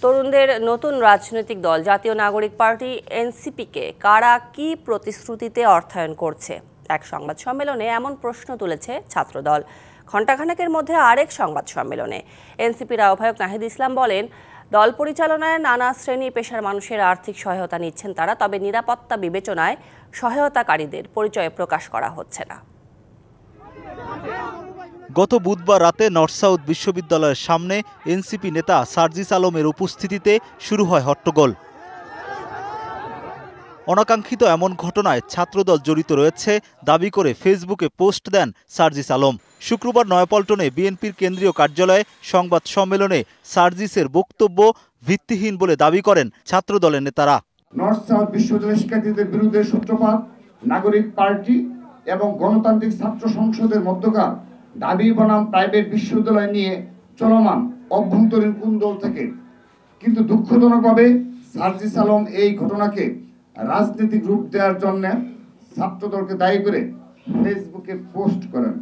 তরুণদের নতুন রাজনৈতিক দল জাতীয় নাগরিক পার্টি এনসিপিকে কারা কি প্রতিশ্রুতিতে অর্থায়ন করছে? এক সংবাদ সম্মেলনে এমন প্রশ্ন তুলেছে ছাত্রদল। ঘণ্টাখানেকের মধ্যে আরেক সংবাদ সম্মেলনে এনসিপির আহ্বায়ক নাহিদ ইসলাম বলেন, দল পরিচালনায় নানা শ্রেণী পেশার মানুষের আর্থিক সহায়তা নিচ্ছেন তারা, তবে নিরাপত্তা বিবেচনায় সহায়তাকারীদের পরিচয় প্রকাশ করা হচ্ছে না। গত বুধবার রাতে নর্থ সাউথ বিশ্ববিদ্যালয়ের সামনে এনসিপি নেতা সার্জিস আলমের উপস্থিতিতে শুরু হয় হট্টগোল। অনাকাঙ্ক্ষিত এমন ঘটনায় ছাত্রদল জড়িত রয়েছে দাবি করে ফেসবুকে পোস্ট দেন সার্জিস আলম। শুক্রবার নয়াপল্টনে বিএনপির কেন্দ্রীয় কার্যালয়ে সংবাদ সম্মেলনে সার্জিসের বক্তব্য ভিত্তিহীন বলে দাবি করেন ছাত্রদলের নেতারা। নর্থ সাউথ বিশ্ববিদ্যালয়ের শিক্ষার্থীদের বিরুদ্ধে সূত্রপাত নাগরিক পার্টি এবং গণতান্ত্রিক ছাত্র সংসদের মধ্যকার দাবি বনাম প্রাইভেট বিশ্ববিদ্যালয় নিয়ে চলমান অভ্যন্তরীণ কুন্দল থেকে কিন্তু দুঃখজনকভাবে সার্জিস আলম এই ঘটনাকে রাজনৈতিক রূপ দেওয়ার জন্য ছাত্রদলকে দায়ী করে ফেসবুকে পোস্ট করেন।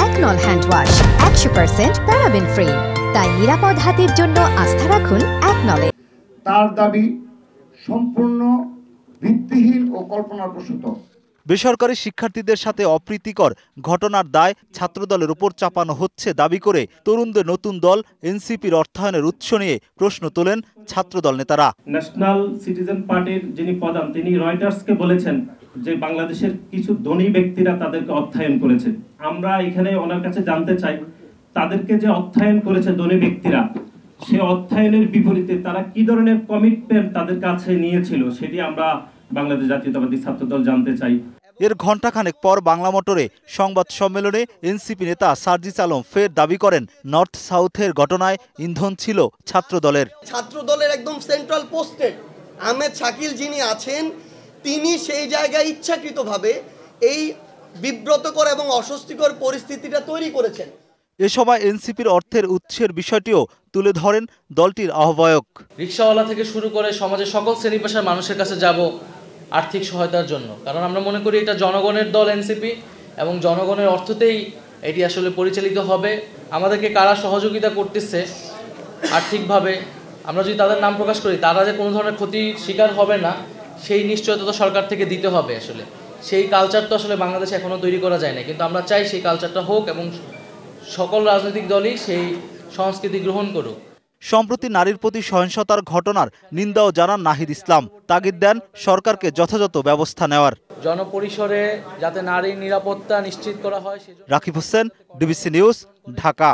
একনল হ্যান্ড ওয়াশ 100% প্যারাবেন ফ্রি, তাই নিরাপদ হাতের জন্য আস্থা রাখুন একনলে। তার দাবি সম্পূর্ণ ভিত্তিহীন ও কল্পনাপ্রসূত। বেসরকারি শিক্ষার্থীদের সাথে অপ্রীতিকর ঘটনার দায় ছাত্রদলের উপর চাপানো হচ্ছে দাবি করে তরুণদের নতুন দল এনসিপির অর্থায়নের উৎস নিয়ে প্রশ্ন তোলেন ছাত্রদল নেতারা। ন্যাশনাল সিটিজেন পার্টির যিনি প্রধান, তিনি রয়টার্সকে বলেছেন যে বাংলাদেশের কিছু ধনী ব্যক্তিরা তাদেরকে অর্থায়ন করেছে। আমরা এখানে ওনার কাছে জানতে চাই, তাদেরকে যে অর্থায়ন করেছে ধনী ব্যক্তিরা, সে অর্থায়নের বিপরীতে তারা কি ধরনের কমিটমেন্ট তাদের কাছে নিয়েছিল, সেটি আমরা বাংলাদেশ জাতীয়তাবাদী ছাত্রদল জানতে চাই। এর ঘণ্টাখানেক পর বাংলা মোটরে সংবাদ সম্মেলনে এনসিপি নেতা সার্জিস আলম ফের দাবি করেন নর্থ সাউথের ঘটনায় ইন্ধন ছিল ছাত্রদলের। ছাত্রদলের একদম সেন্ট্রাল পোস্টে আহমেদ শাকিল যিনি আছেন, তিনি সেই জায়গায় ইচ্ছাকৃতভাবে এই বিব্রতকর এবং অস্বস্তিকর পরিস্থিতিটা তৈরি করেছেন। এ সময় এনসিপির অর্থের উৎসের বিষয়টিও তুলে ধরেন দলটির আহ্বায়ক। রিকশাওয়ালা থেকে শুরু করে সমাজের সকল শ্রেণী পেশার মানুষের কাছে যাব আর্থিক সহায়তার জন্য, কারণ আমরা মনে করি এটা জনগণের দল এনসিপি এবং জনগণের অর্থতেই এটি আসলে পরিচালিত হবে। আমাদেরকে কারা সহযোগিতা করতেছে আর্থিকভাবে, আমরা যদি তাদের নাম প্রকাশ করি, তারা যে কোনো ধরনের ক্ষতির শিকার হবে না সেই নিশ্চয়তা তো সরকার থেকে দিতে হবে। আসলে সেই কালচার তো আসলে বাংলাদেশে এখনও তৈরি করা যায় না, কিন্তু আমরা চাই সেই কালচারটা হোক এবং সকল রাজনৈতিক দলই সেই সংস্কৃতি গ্রহণ করুক। সম্প্রতি নারীর প্রতি সহিংসতার ঘটনার নিন্দাও জানান নাহিদ ইসলাম, তাগিদ দেন সরকারকে যথাযথ ব্যবস্থা নেওয়ার। জনপরিসরে যাতে নারীর নিরাপত্তা নিশ্চিত করা হয়। Rakib Hossain, DBC news, Dhaka.